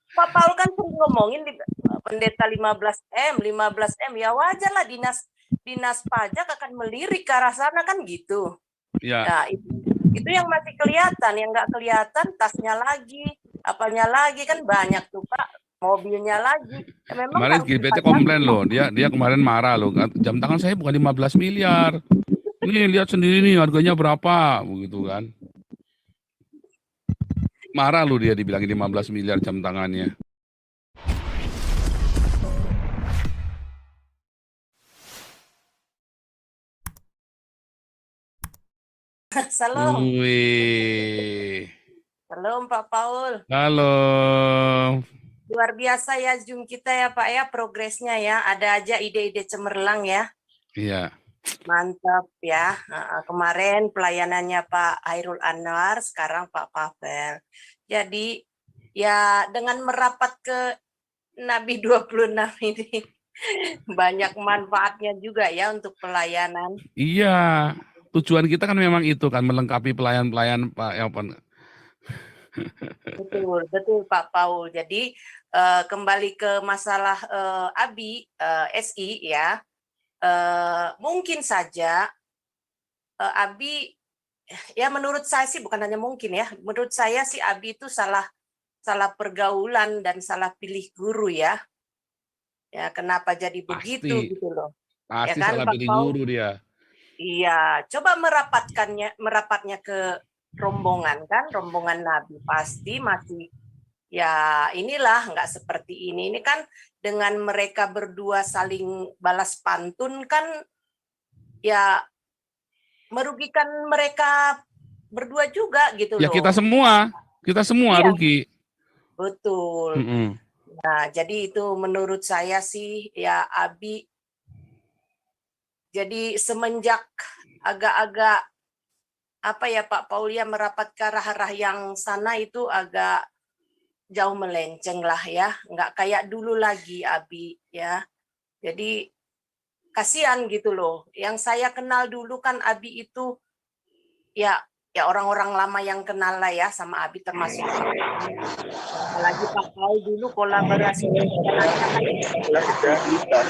Pak Paul kan sering ngomongin di pendeta 15M, 15M ya wajar lah dinas pajak akan melirik ke arah sana kan gitu. Ya. Nah, itu yang masih kelihatan, yang nggak kelihatan tasnya lagi, apanya lagi kan banyak tuh Pak, mobilnya lagi. Ya, memang Kemarin harus GPT dipajak. komplain loh, dia kemarin marah loh. Jam tangan saya bukan 15 miliar. Nih lihat sendiri nih harganya berapa, begitu kan. Marah loh dia dibilangin 15 miliar jam tangannya. Salam, Wih. salam Pak Paul. Halo. Luar biasa ya Zoom kita ya Pak ya, progresnya ya. Ada aja ide-ide cemerlang ya. Iya. Mantap ya. Kemarin pelayanannya Pak Hairul Anwar, sekarang Pak Pavel. Jadi ya dengan merapat ke Nabi 26 ini banyak manfaatnya juga ya untuk pelayanan. Iya. Tujuan kita kan memang itu kan melengkapi pelayan-pelayan Pak ya, Pak. Betul, betul Pak Paul. Jadi kembali ke masalah ABI SI ya. Mungkin saja ABI ya menurut saya sih bukan hanya mungkin ya. Menurut saya sih ABI itu salah pergaulan dan salah pilih guru ya. Ya kenapa jadi begitu Pasti. gitu loh. Ya Pasti kan salah Pak pilih Paul? guru dia. Iya, coba merapatnya ke rombongan kan, rombongan Nabi pasti masih ya inilah nggak seperti ini. Ini kan dengan mereka berdua saling balas pantun kan ya merugikan mereka berdua juga gitu Ya loh. kita semua Iya, rugi. betul. Mm-mm. Nah, jadi itu menurut saya sih ya Abi jadi semenjak agak-agak apa ya Pak Paulia merapat ke arah-arah yang sana itu agak jauh melenceng lah ya, nggak kayak dulu lagi Abi ya. Jadi kasihan gitu loh. Yang saya kenal dulu kan Abi itu ya ya orang-orang lama yang kenal lah ya sama Abi termasuk apalagi Pak Paul dulu kolaborasi pelayanannya kan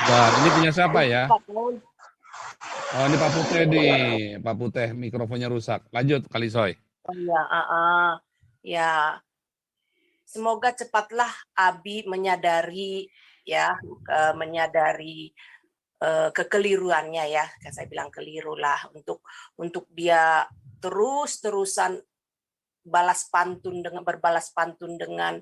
Bentar, ini punya siapa ya? Pak Paul. Oh, ini Pak Putih nih. Pak Putih, mikrofonnya rusak. Lanjut, Kali Soy. Oh ya, ya semoga cepatlah Abi menyadari ya menyadari kekeliruannya ya, saya bilang keliru lah untuk dia terus-terusan berbalas pantun dengan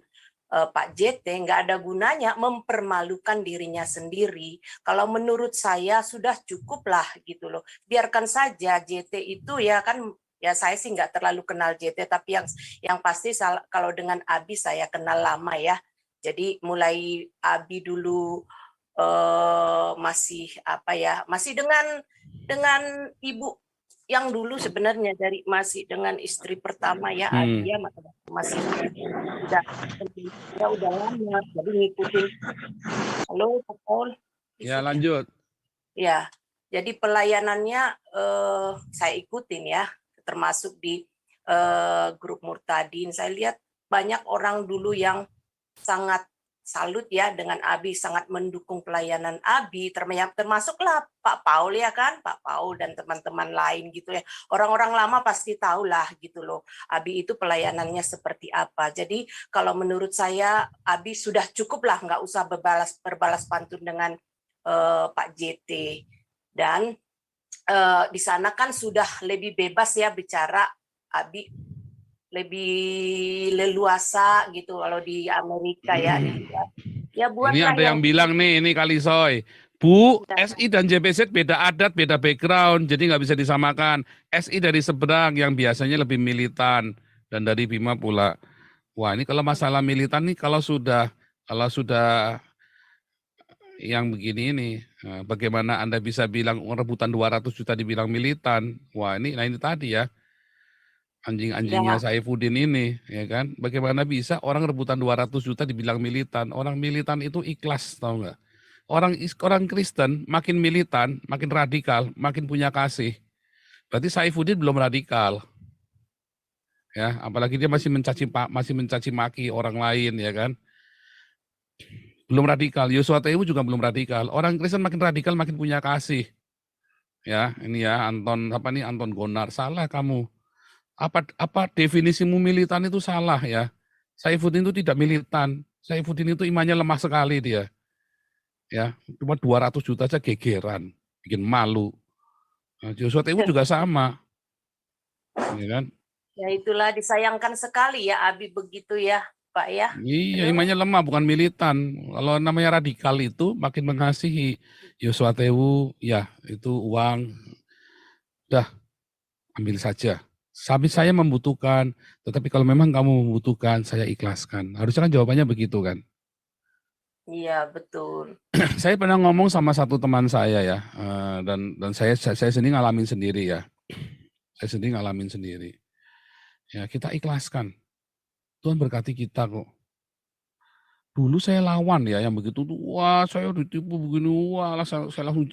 Pak JT, nggak ada gunanya mempermalukan dirinya sendiri. Kalau menurut saya sudah cukup lah gitu loh. Biarkan saja JT itu ya kan ya saya sih nggak terlalu kenal JT tapi yang pasti kalau dengan Abi saya kenal lama ya. Jadi mulai Abi dulu masih apa ya masih dengan ibu yang dulu sebenarnya masih dengan istri pertama ya Abi ya masih udah lama jadi ngikutin halo Pak Paul Ya, isik ya lanjut. ya jadi pelayanannya saya ikutin ya termasuk di grup Murtadin saya lihat banyak orang dulu yang sangat salut ya dengan Abi, sangat mendukung pelayanan Abi, termasuklah Pak Paul ya kan, Pak Paul dan teman-teman lain gitu ya. Orang-orang lama pasti tahulah gitu loh, Abi itu pelayanannya seperti apa. Jadi kalau menurut saya Abi sudah cukup lah, nggak usah berbalas pantun dengan Pak JT. Dan di sana kan sudah lebih bebas ya bicara Abi lebih leluasa gitu kalau di Amerika ya. Ya Ini buatlah ada yang yang bilang nih, ini Kali Soy. Bu, SI dan JPZ beda adat, beda background, jadi nggak bisa disamakan. SI dari seberang yang biasanya lebih militan dan dari Bima pula. Wah, ini kalau masalah militan nih kalau sudah yang begini ini, bagaimana Anda bisa bilang rebutan 200 juta dibilang militan? Wah, ini tadi ya, anjing-anjingnya ya Saifuddin ini, ya kan? Bagaimana bisa orang rebutan 200 juta dibilang militan? Orang militan itu ikhlas, tahu nggak? Orang Kristen makin militan, makin radikal, makin punya kasih. Berarti Saifuddin belum radikal. Ya, apalagi dia masih mencaci maki orang lain, ya kan? Belum radikal. Yosua TU juga belum radikal. Orang Kristen makin radikal makin punya kasih. Ya, ini ya Anton Gonar, salah kamu. Apa definisimu militan itu salah ya. Saifuddin itu tidak militan. Saifuddin itu imannya lemah sekali dia. Ya, cuma 200 juta aja gegeran, bikin malu. Nah, Joshua TU juga sama, ya kan? Ya itulah disayangkan sekali ya Abi begitu ya Pak ya. Iya, Aduh. imannya lemah bukan militan. Kalau namanya radikal itu makin mengasihi Joshua TU, ya itu uang, dah ambil saja. Sampai saya membutuhkan, tetapi kalau memang kamu membutuhkan, saya ikhlaskan. Harusnya kan jawabannya begitu kan. Iya betul. Saya pernah ngomong sama satu teman saya ya, dan saya sendiri ngalamin sendiri ya. Saya sendiri ngalamin sendiri. Ya, kita ikhlaskan. Tuhan berkati kita kok. Dulu saya lawan ya yang begitu tuh, wah saya ditipu begini, wah saya langsung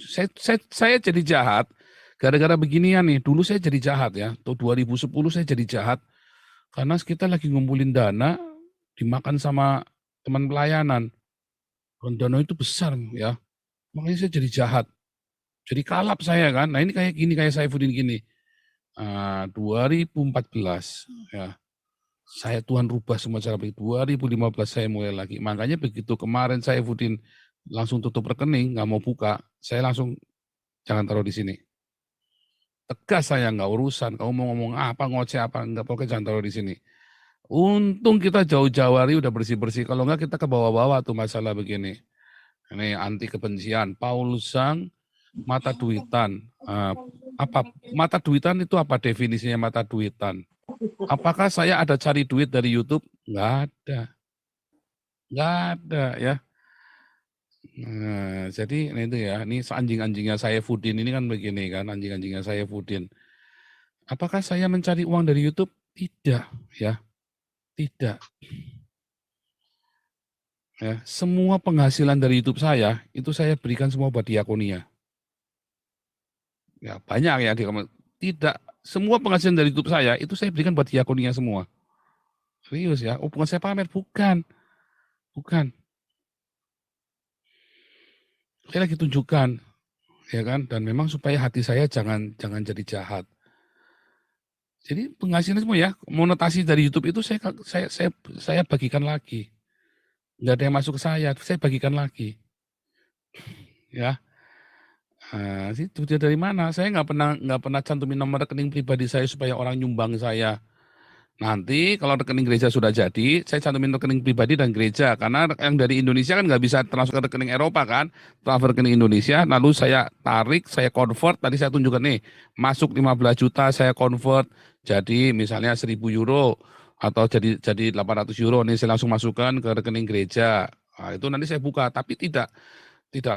saya jadi jahat gara-gara beginian nih. Dulu saya jadi jahat ya. Tuh 2010 saya jadi jahat karena kita lagi ngumpulin dana dimakan sama teman pelayanan. Dan dana itu besar ya. Makanya saya jadi jahat. Jadi kalap saya kan. Nah ini kayak gini, kayak Saifuddin gini. 2014 ya. Saya Tuhan rubah semua cara pikir. 2015 saya mulai lagi. Makanya begitu kemarin Saifuddin langsung tutup rekening, nggak mau buka, saya langsung jangan taruh di sini. Tegas saya, nggak urusan. Kamu mau ngomong apa, ngoceh apa, nggak, pokoknya jangan taruh di sini. Untung kita jauh-jauh hari udah bersih-bersih. Kalau nggak kita ke bawah-bawah tuh masalah begini. Ini anti kebencian. Paulus Sang, mata duitan. Apa mata duitan itu apa definisinya mata duitan? Apakah saya ada cari duit dari YouTube? Nggak ada. Nggak ada ya. Nah, jadi ini itu ya, ini anjing-anjingnya Saifuddin ini kan begini kan, anjing-anjingnya Saifuddin. Apakah saya mencari uang dari YouTube? Tidak, ya, tidak. Ya, semua penghasilan dari YouTube saya itu saya berikan semua buat diakonia. Ya, banyak ya tidak semua penghasilan dari YouTube saya itu saya berikan buat diakonia semua. Serius ya, bukan saya pamer, bukan. Bukan. Saya lagi tunjukkan, ya kan? Dan memang supaya hati saya jangan jadi jahat. Jadi penghasilan semua ya, monetasi dari YouTube itu saya bagikan lagi. Nggak ada yang masuk ke saya bagikan lagi. Ya. Nah, itu dia dari mana? Saya nggak pernah cantumin nomor rekening pribadi saya supaya orang nyumbang saya. Nanti kalau rekening gereja sudah jadi, saya cantumin rekening pribadi dan gereja. Karena yang dari Indonesia kan nggak bisa transfer ke rekening Eropa kan. Transfer rekening Indonesia, lalu saya tarik, saya convert. Tadi saya tunjukkan nih, masuk 15 juta, saya convert. Jadi misalnya 1.000 euro atau jadi 800 euro nih saya langsung masukkan ke rekening gereja. Nah, itu nanti saya buka, tapi tidak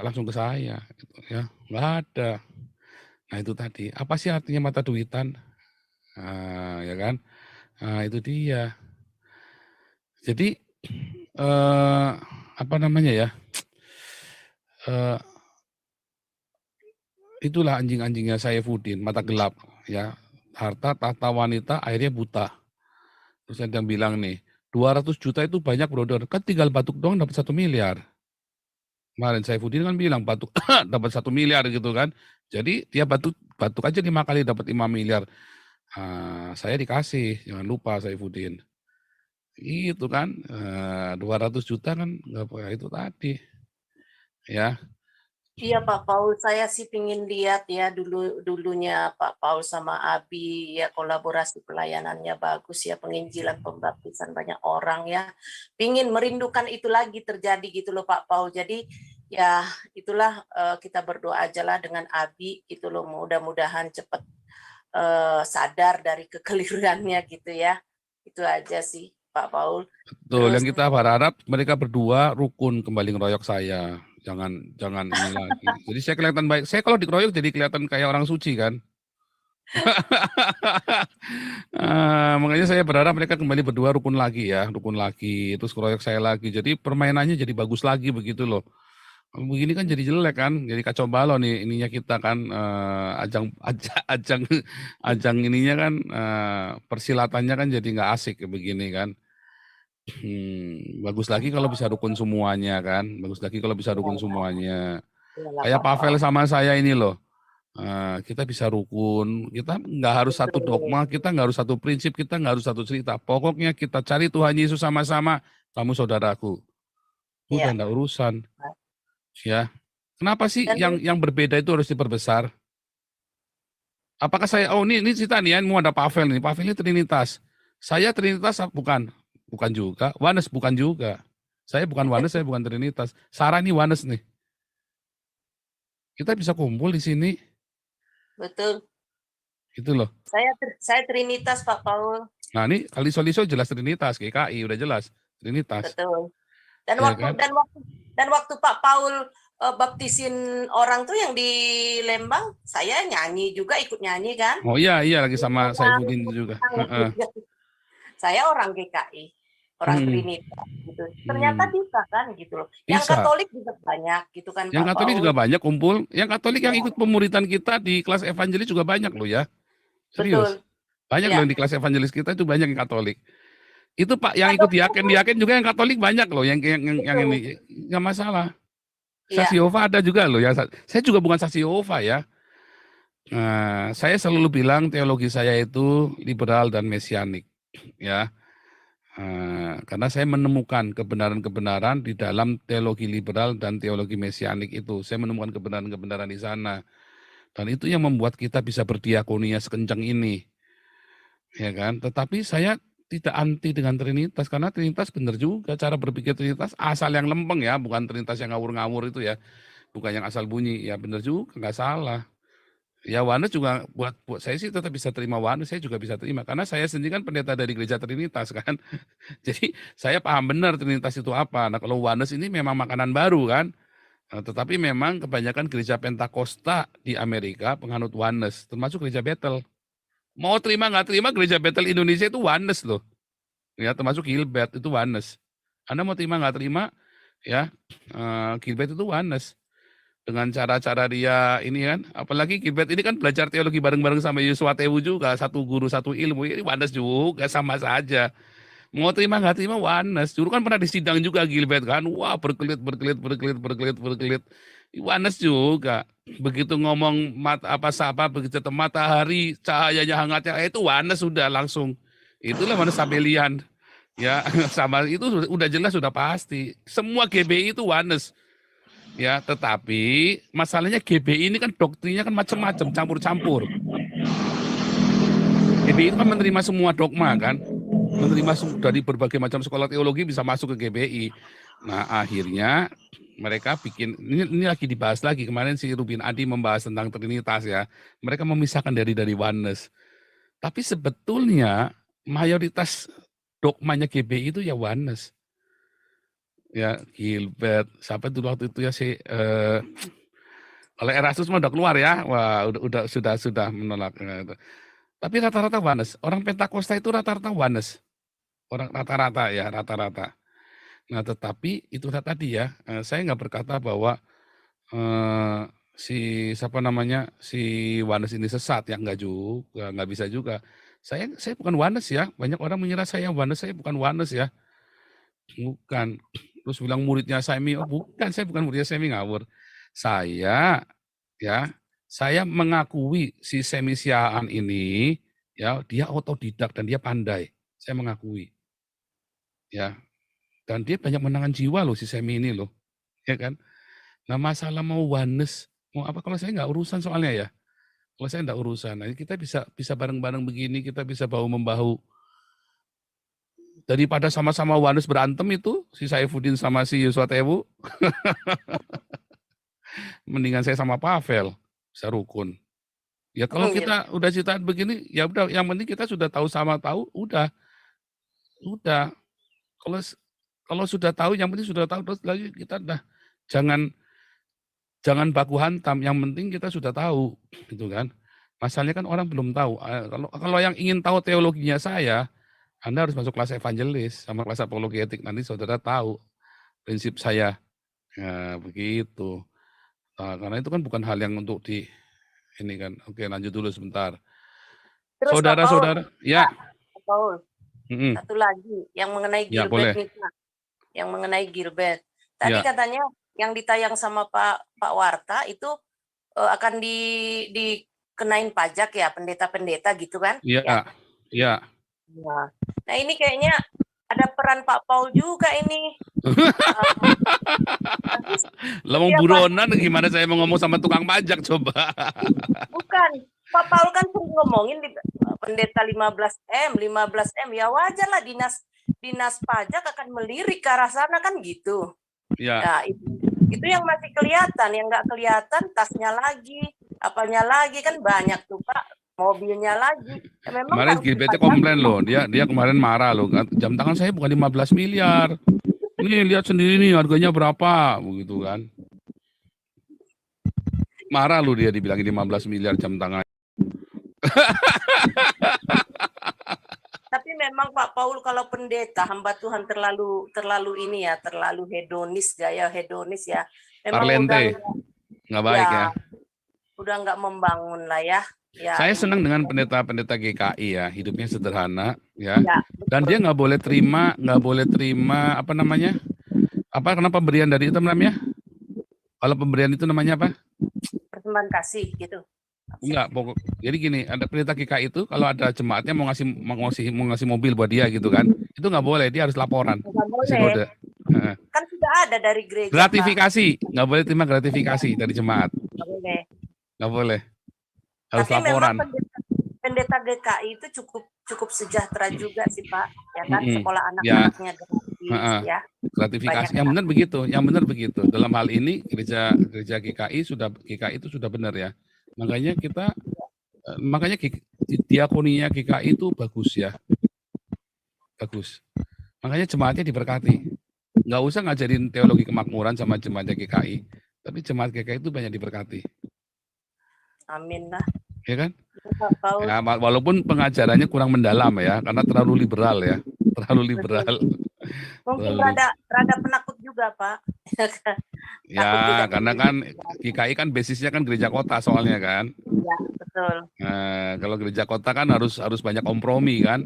langsung ke saya. Gitu, ya, nggak ada. Nah itu tadi, apa sih artinya mata duitan? Nah, ya kan? Nah itu dia. Jadi apa namanya ya? Itulah anjing-anjingnya Saifuddin, mata gelap ya. Harta tahta wanita akhirnya buta. Terus ada yang bilang nih, 200 juta itu banyak brother. Kan tinggal batuk doang dapat 1 miliar. Kemarin Saifuddin kan bilang batuk dapat 1 miliar gitu kan. Jadi dia batuk aja 5 kali dapat 5 miliar. Saya dikasih, jangan lupa Saifuddin. Itu kan 200 juta kan nggak apa itu tadi ya. Iya Pak Paul, saya sih pingin lihat ya dulunya Pak Paul sama Abi ya kolaborasi pelayanannya bagus ya penginjilan pembaptisan banyak orang ya. Pingin merindukan itu lagi terjadi gitu loh Pak Paul. Jadi ya itulah kita berdoa aja lah dengan Abi gitu loh mudah-mudahan cepat sadar dari kekeliruannya gitu ya. Itu aja sih Pak Paul. Betul, Terus yang kita berharap mereka berdua rukun kembali ngeroyok saya. Jangan ini lagi. Jadi saya kelihatan baik. Saya kalau dikeroyok jadi kelihatan kayak orang suci kan. Makanya saya berharap mereka kembali berdua rukun lagi ya, rukun lagi. Terus keroyok saya lagi. Jadi permainannya jadi bagus lagi begitu loh. Begini kan jadi jelek kan, jadi kacau balau nih ininya kita kan ajang ajang ajang ininya kan persilatannya kan jadi nggak asik kayak begini kan. Bagus lagi kalau bisa rukun semuanya kan, bagus lagi kalau bisa Ya, rukun semuanya. ya, nggak Kayak apa-apa. Pavel sama saya ini loh, kita bisa rukun, kita nggak harus satu Betul. dogma, kita nggak harus satu prinsip, kita nggak harus satu cerita. Pokoknya kita cari Tuhan Yesus sama-sama, kamu saudaraku. Udah Ya. nggak urusan, ya. Kenapa sih Dan yang berbeda itu harus diperbesar? Apakah saya, oh ini cerita nih ya, mau ada Pavel nih, Pavel ini Trinitas. Saya Trinitas bukan, bukan juga. Wanes bukan juga. Saya bukan Wanes, saya bukan Trinitas. Sarah ini Wanes nih. Kita bisa kumpul di sini, betul. gitu loh. Saya Trinitas Pak Paul. Nah ini Kaliso-Liso jelas Trinitas, GKI udah jelas Trinitas, Betul. Dan ya waktu kan? Pak Paul baptisin orang tuh yang di Lembang, saya nyanyi juga, ikut nyanyi kan. Oh iya lagi sama Saifuddin juga. Heeh. Saya orang GKI, orang Hmm, Trinitas gitu. Ternyata hmm. bisa kan gitu loh. Yang Bisa. Katolik juga banyak gitu kan Yang Pak Katolik Paul. juga banyak kumpul. Yang Katolik yang Ya, ikut pemuritan kita di kelas evangelis juga banyak loh ya. Serius. betul. Banyak loh Ya. yang di kelas evangelis kita itu banyak yang Katolik. Itu Pak yang Pak ikut Dokter pun diaken juga yang Katolik banyak loh yang betul. ini nggak masalah. Saksi Ya, Yehova ada juga loh ya. Saya juga bukan saksi Yehova ya. Nah, saya selalu bilang teologi saya itu liberal dan mesianik ya. Karena saya menemukan kebenaran-kebenaran di dalam teologi liberal dan teologi mesianik itu. Saya menemukan kebenaran-kebenaran di sana. Dan itu yang membuat kita bisa berdiakonia sekencang ini. Ya kan? Tetapi saya tidak anti dengan Trinitas, karena Trinitas benar juga. Cara berpikir Trinitas asal yang lempeng ya, bukan Trinitas yang ngawur-ngawur itu ya. Bukan yang asal bunyi. Ya benar juga, nggak salah. Ya Wanes juga buat saya sih tetap bisa terima Wanes, saya juga bisa terima. Karena saya sendiri kan pendeta dari gereja Trinitas kan. Jadi saya paham benar Trinitas itu apa. Nah kalau Wanes ini memang makanan baru kan. Nah, tetapi memang kebanyakan gereja Pentakosta di Amerika penganut Wanes, termasuk gereja Bethel. Mau terima nggak terima gereja Bethel Indonesia itu Wanes loh. Ya termasuk Gilbert itu Wanes. Anda mau terima nggak terima ya Gilbert itu Wanes. Dengan cara-cara dia ini kan, apalagi Gilbert ini kan belajar teologi bareng-bareng sama Yosua Tewu juga, satu guru satu ilmu, ini Wanes juga sama saja. Mau terima nggak terima Wanes. Dulu kan pernah disidang juga Gilbert kan. Wah berkelit. Wanes juga. Begitu ngomong apa begitu matahari cahayanya hangatnya itu Wanes sudah langsung. Itulah Wanes Sabelian. Ya sama itu udah jelas sudah pasti. Semua GBI itu Wanes. Ya tetapi masalahnya GBI ini kan doktrinnya kan macam-macam campur-campur. GBI itu kan menerima semua dogma kan, menerima dari berbagai macam sekolah teologi bisa masuk ke GBI. Nah akhirnya mereka bikin ini lagi dibahas lagi kemarin si Rubin Adi membahas tentang Trinitas ya. Mereka memisahkan dari oneness. Tapi sebetulnya mayoritas dogmanya GBI itu ya oneness. Ya Gilbert, siapa dulu waktu itu ya si kalau Erasmus mah udah keluar ya, wah udah sudah menolak. Tapi rata-rata oneness. Orang Pentakosta itu rata-rata oneness. Orang rata-rata ya, rata-rata. Nah, tetapi itu tadi ya, saya nggak berkata bahwa si siapa namanya si Wanes ini sesat ya, nggak juga, nggak bisa juga. Saya bukan Wanes ya, banyak orang mengira saya Wanes, saya bukan Wanes ya, bukan. Terus bilang muridnya Semi, oh bukan, saya bukan muridnya Semi ngawur. Saya ya, saya mengakui si Semi Siaan ini ya, dia otodidak dan dia pandai. Saya mengakui ya. Dan dia banyak menangan jiwa loh si Semi ini loh, ya kan? Nah masalah mau oneness, mau apa kalau saya nggak urusan soalnya ya. Kalau saya nggak urusan, nah, kita bisa bisa bareng-bareng begini, kita bisa bahu membahu. Daripada sama-sama oneness berantem itu, si Saifuddin sama si Yosua Tewu, mendingan saya sama Pavel, bisa rukun. Ya kalau Iya. kita udah ceritaan begini, ya udah. Yang penting kita sudah tahu sama tahu, udah. Kalau kalau sudah tahu, yang penting sudah tahu terus lagi kita dah jangan jangan baku hantam, yang penting kita sudah tahu, gitu kan. Masalahnya kan orang belum tahu. Kalau yang ingin tahu teologinya saya, Anda harus masuk kelas evangelis sama kelas apologi etik. Nanti saudara tahu prinsip saya Ya, begitu. Nah, karena itu kan bukan hal yang untuk ini kan. Oke, lanjut dulu sebentar. Terus Pak Paul, Saudara-saudara, ya, Pak Paul, mm-mm, satu lagi yang mengenai ya Gilbert boleh, nih Pak, yang mengenai Gilbert. Tadi ya, katanya yang ditayang sama Pak Warta itu akan dikenain pajak ya pendeta-pendeta gitu kan? Ya. ya, ya. Nah, nah ini kayaknya ada peran Pak Paul juga ini. Nanti Lah mau setiap ada buronan gimana saya mau ngomong sama tukang pajak coba? bukan Pak Paul kan sering ngomongin di pendeta 15M, 15M ya wajar lah dinas pajak akan melirik ke arah sana kan gitu. Ya, Ya itu yang masih kelihatan, yang nggak kelihatan tasnya lagi, apanya lagi kan banyak tuh Pak, mobilnya lagi. Ya, memang kemarin harus GBT dipajak. komplain loh, dia kemarin marah loh, jam tangan saya bukan 15 miliar. Nih lihat sendiri nih harganya berapa, begitu kan. Marah loh dia dibilangin 15 miliar jam tangan. Tapi memang Pak Paul kalau pendeta hamba Tuhan terlalu ini ya, terlalu hedonis, gaya hedonis ya. Memang udah Parlente, nggak baik ya. udah nggak membangun lah ya. Ya Saya ini senang dengan pendeta-pendeta GKI ya, hidupnya sederhana ya. ya Dan dia nggak boleh terima apa namanya? Apa karena pemberian dari itu namanya? Kalau pemberian itu namanya apa? persembahan kasih gitu. Enggak, pokok. Jadi gini, ada pendeta GKI itu kalau ada jemaatnya mau ngasih mobil buat dia gitu kan, itu nggak boleh, dia harus laporan Nggak ke boleh, sinode. Heeh. kan sudah ada dari gereja Pak. Gratifikasi, nggak boleh terima gratifikasi dari jemaat, Nggak boleh. nggak boleh, harus Tapi memang laporan. pendeta GKI itu cukup sejahtera juga sih Pak, ya kan Mm-mm. sekolah Ya, anak-anaknya gratis heeh. ya. Gratifikasi, Banyak yang benar begitu, yang benar begitu. Dalam hal ini gereja GKI itu sudah benar ya. Makanya makanya diakoninya GKI itu bagus ya, bagus. Makanya jemaatnya diberkati. Nggak usah ngajarin teologi kemakmuran sama jemaat GKI, tapi jemaat GKI itu banyak diberkati, Amin lah. ya kan? Pak Paul. Ya, walaupun pengajarannya kurang mendalam ya, karena terlalu liberal ya, terlalu liberal. Mungkin Terlalu, rada penakut juga Pak. Takut juga ya, karena kan GKI kan basisnya kan gereja kota soalnya kan. ya, betul. Nah, kalau gereja kota kan harus banyak kompromi kan.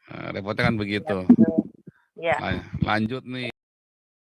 Nah, repotnya kan Ya, begitu. betul. Ya. Lanjut nih.